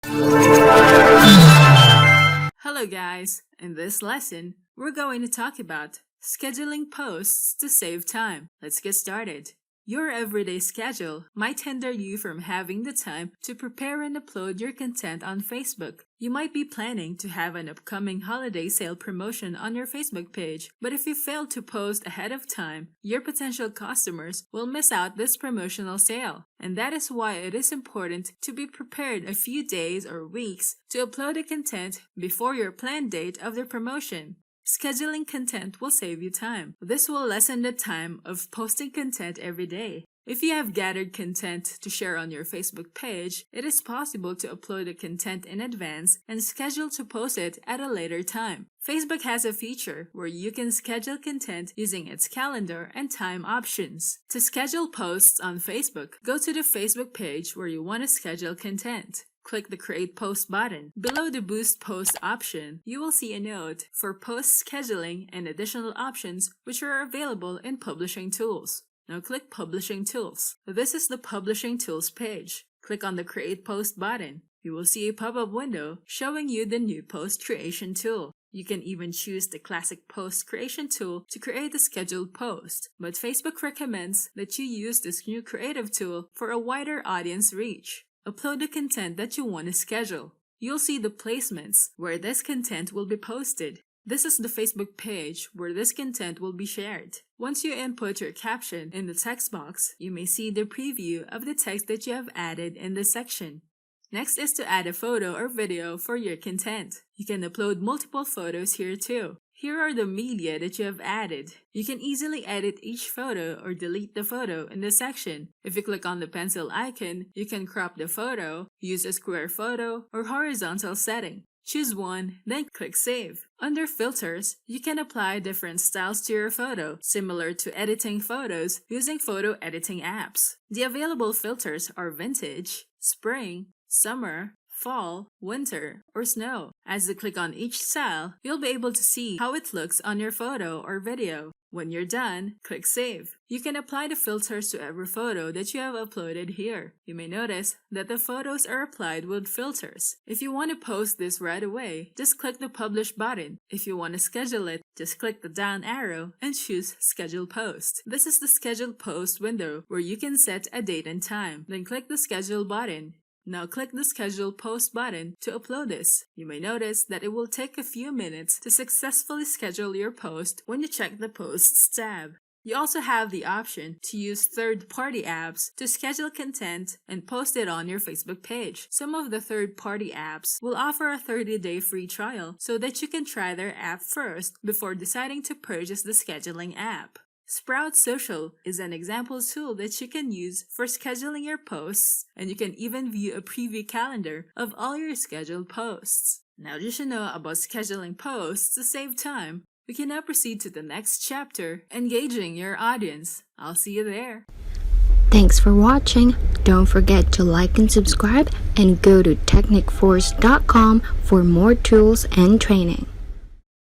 Hello guys! In this lesson, we're going to talk about scheduling posts to save time. Let's get started. Your everyday schedule might hinder you from having the time to prepare and upload your content on Facebook. You might be planning to have an upcoming holiday sale promotion on your Facebook page, but if you fail to post ahead of time, your potential customers will miss out this promotional sale. And that is why it is important to be prepared a few days or weeks to upload the content before your planned date of the promotion. Scheduling content will save you time. This will lessen the time of posting content every day. If you have gathered content to share on your Facebook page, it is possible to upload the content in advance and schedule to post it at a later time. Facebook has a feature where you can schedule content using its calendar and time options. To schedule posts on Facebook, go to the Facebook page where you want to schedule content. Click the Create Post button. Below the Boost Post option, you will see a note for post scheduling and additional options which are available in Publishing Tools. Now click Publishing Tools. This is the Publishing Tools page. Click on the Create Post button. You will see a pop-up window showing you the new post creation tool. You can even choose the classic post creation tool to create a scheduled post, but Facebook recommends that you use this new creative tool for a wider audience reach. Upload the content that you want to schedule. You'll see the placements where this content will be posted. This is the Facebook page where this content will be shared. Once you input your caption in the text box, you may see the preview of the text that you have added in this section. Next is to add a photo or video for your content. You can upload multiple photos here too. Here are the media that you have added. You can easily edit each photo or delete the photo in this section. If you click on the pencil icon, you can crop the photo, use a square photo, or horizontal setting. Choose one, then click Save. Under Filters, you can apply different styles to your photo, similar to editing photos using photo editing apps. The available filters are Vintage, Spring, Summer, Fall, Winter, or Snow. As you click on each style, you'll be able to see how it looks on your photo or video. When you're done, click Save. You can apply the filters to every photo that you have uploaded here. You may notice that the photos are applied with filters. If you want to post this right away, just click the Publish button. If you want to schedule it, just click the down arrow and choose Schedule Post. This is the Schedule Post window where you can set a date and time. Then click the Schedule button. Now click the Schedule Post button to upload this. You may notice that it will take a few minutes to successfully schedule your post when you check the Posts tab. You also have the option to use third-party apps to schedule content and post it on your Facebook page. Some of the third-party apps will offer a 30-day free trial so that you can try their app first before deciding to purchase the scheduling app. Sprout Social is an example tool that you can use for scheduling your posts, and you can even view a preview calendar of all your scheduled posts. Now that you know about scheduling posts to save time, we can now proceed to the next chapter, engaging your audience. I'll see you there. Thanks for watching. Don't forget to like and subscribe, and go to technicforce.com for more tools and training.